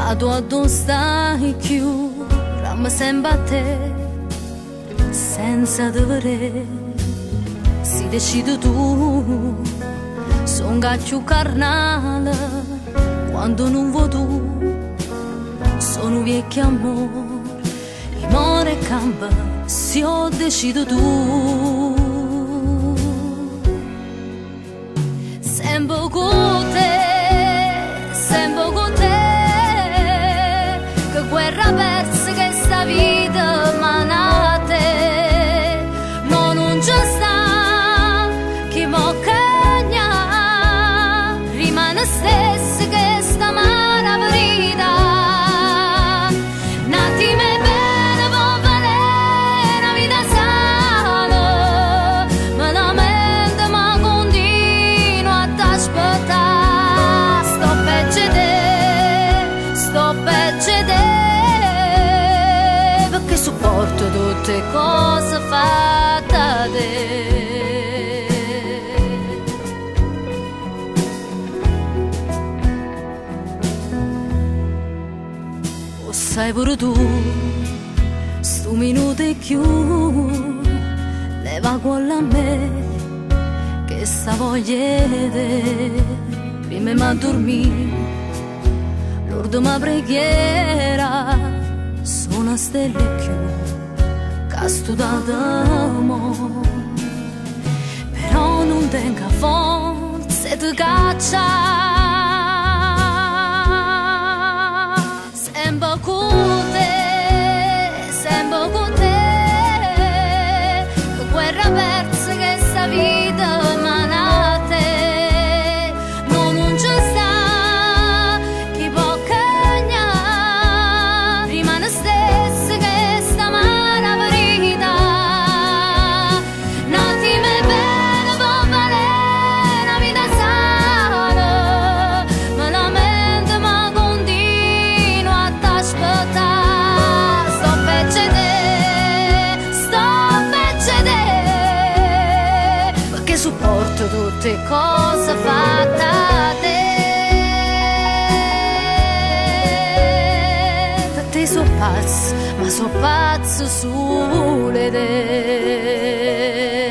Vado a dove stai più, ma sembra a te, senza dover, si decide tu, son gaccio carnale, quando non vuoi tu, sono vecchio amore, il amore cambia, se io decido tu. Sempre con te, sempre con te, che guerra persa che sta vita manate, no non ci sta chi può cagna, rimane stesso che sta mala verità, nati me bene può valere una vita sana, ma la mente ma continua ad aspettare, sto peggio te, perché sopporto tutte cose fatte da te. O sai pure tu, sto minuto e più, leva quella a me, che sta voglia di prima ma dormire, l'ultima preghiera, sono stelle più, che studiato amore, però non tengo forza di caccia. Sempre con te, che guerra persa che sta vita manate, no non ci sta chi può cagnare, rimane stesso che sta mala verità, nati me bene può valere una vita sana, ma la mente ma continua ad aspettare, sto peggio te, perché sopporto tutte cose fatte da te. Per te so pazzo, ma so pazzo sulle te.